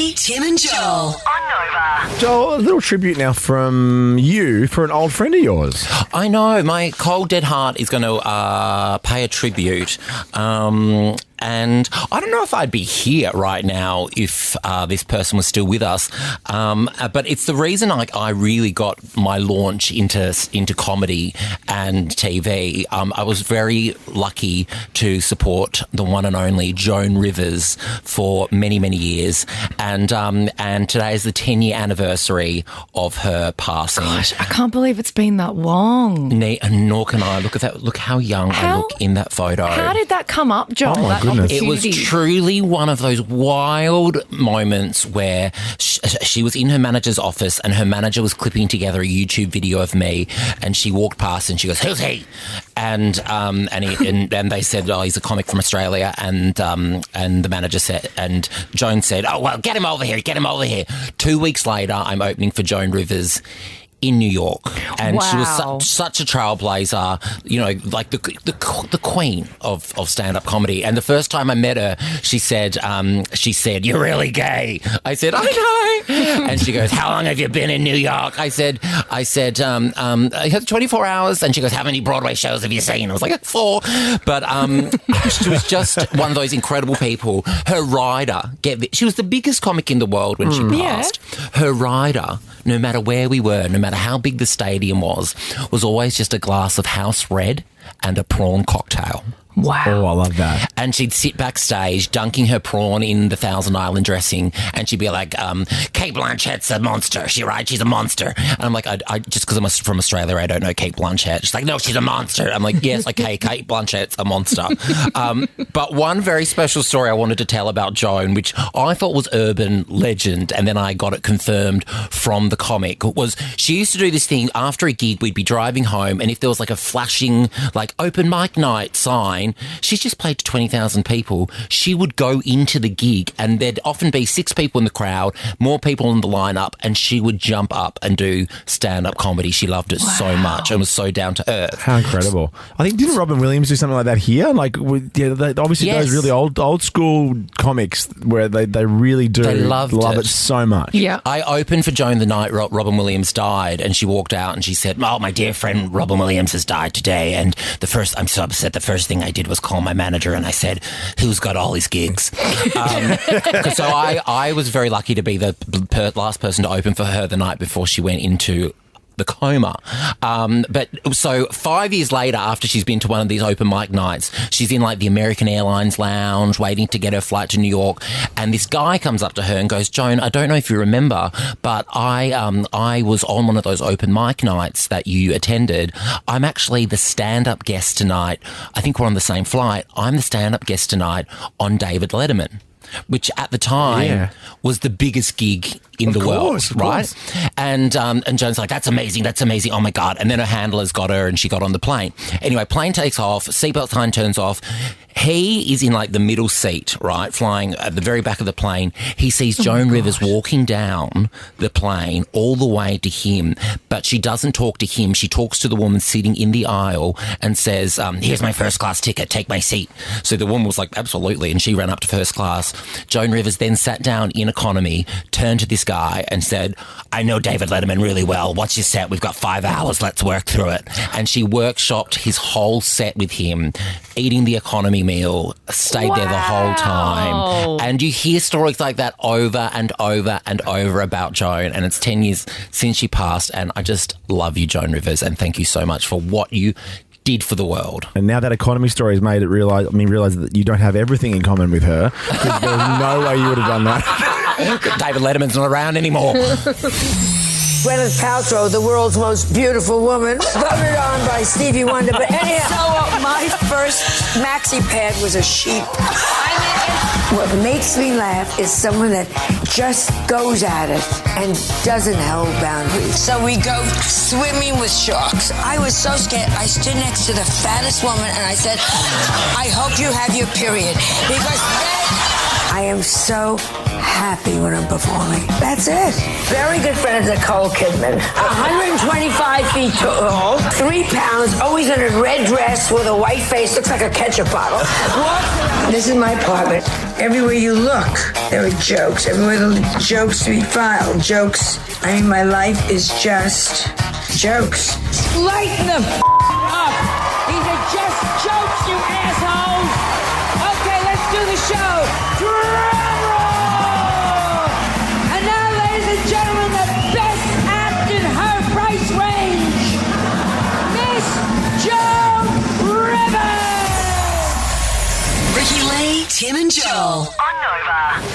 Jackie, Tim and Joel. On Nova. Joel, a little tribute now from you for an old friend of yours. I know. My cold, dead heart is going to pay a tribute. And I don't know if I'd be here right now if this person was still with us. But it's the reason I really got my launch into comedy and TV. I was very lucky to support the one and only Joan Rivers for many, many years. And today is the 10-year anniversary of her passing. Gosh, I can't believe it's been that long. Nor can I. Look at that. Look how young I look in that photo. How did that come up, Joel? Oh, my goodness. It was truly one of those wild moments where she was in her manager's office and her manager was clipping together a YouTube video of me, and she walked past and she goes, "Who's he?" And they said, "Oh, he's a comic from Australia." And the manager said, and Joan said, "Oh, well, get him over here. Get him over here." 2 weeks later, I'm opening for Joan Rivers in New York, and she was such a trailblazer, you know, like the queen of stand-up comedy. And the first time I met her, she said, "You're really gay." I said, "I know." And she goes, "How long have you been in New York?" I said, I have 24 hours. And she goes, "How many Broadway shows have you seen?" I was like, 4. But she was just one of those incredible people. Her rider, she was the biggest comic in the world when she passed. Yeah. Her rider, no matter where we were, no matter how big the stadium was always just a glass of house red and a prawn cocktail. Wow. Oh, I love that. And she'd sit backstage dunking her prawn in the Thousand Island dressing, and she'd be like, "Kate Blanchett's a monster. She's a monster." And I'm like, I just because I'm from Australia, I don't know Kate Blanchett. She's like, "No, she's a monster." I'm like, "Yes, okay, Kate Blanchett's a monster." But one very special story I wanted to tell about Joan, which I thought was urban legend, and then I got it confirmed from the comic, was she used to do this thing after a gig. We'd be driving home, and if there was like a flashing, like open mic night sign, she's just played to 20,000 people. She would go into the gig and there'd often be 6 people in the crowd, more people in the lineup, and she would jump up and do stand-up comedy. She loved it so much and was so down to earth. How incredible. I think, didn't Robin Williams do something like that here? Like, obviously those really old school comics where they really do love it so much. Yeah. I opened for Joan the night Robin Williams died, and she walked out and she said, "Oh, my dear friend Robin Williams has died today." And I'm so upset. The first thing I did was call my manager and I said, "Who's got all his gigs?" So I was very lucky to be the last person to open for her the night before she went into the coma. But so 5 years later, after she's been to one of these open mic nights, she's in like the American Airlines lounge waiting to get her flight to New York, and this guy comes up to her and goes, "Joan, I don't know if you remember, but I was on one of those open mic nights that you attended. I'm actually the stand-up guest tonight. I think we're on the same flight. I'm the stand-up guest tonight on David Letterman," which at the time was the biggest gig in the world, right? And Joan's like, "That's amazing, that's amazing, oh my God." And then her handlers got her and she got on the plane. Anyway, plane takes off, seatbelt sign turns off. He is in like the middle seat, right, flying at the very back of the plane. He sees Joan Rivers walking down the plane all the way to him, but she doesn't talk to him. She talks to the woman sitting in the aisle and says, "Here's my first class ticket, take my seat." So the woman was like, "Absolutely," and she ran up to first class. Joan Rivers then sat down in economy, turned to this guy and said, "I know David Letterman really well. What's your set? We've got 5 hours. Let's work through it." And she workshopped his whole set with him, eating the economy meal, stayed there the whole time. And you hear stories like that over and over and over about Joan, and it's 10 years since she passed, and I just love you, Joan Rivers, and thank you so much for what you did for the world. And now that economy story has made it realize that you don't have everything in common with her, because there's no way you would have done that. David Letterman's not around anymore. Gwyneth Paltrow, the world's most beautiful woman, voted on by Stevie Wonder. But anyhow, my first maxi pad was a sheep. What makes me laugh is someone that just goes at it and doesn't hold boundaries. So we go swimming with sharks. I was so scared. I stood next to the fattest woman and I said, "I hope you have your period." Because I am so happy when I'm performing. That's it. Very good friend of Nicole Kidman. 125 feet tall, 3 pounds, always in a red dress with a white face, looks like a ketchup bottle. This is my apartment. Everywhere you look, there are jokes. Everywhere the jokes to be filed. Jokes. I mean, my life is just jokes. Lighten the up. These are just jokes, you assholes. Okay, let's do the show. Drum roll. And now, ladies and gentlemen, the best act in her price range, Miss Joan Rivers. Ricky Lee, Tim and Joel on Nova.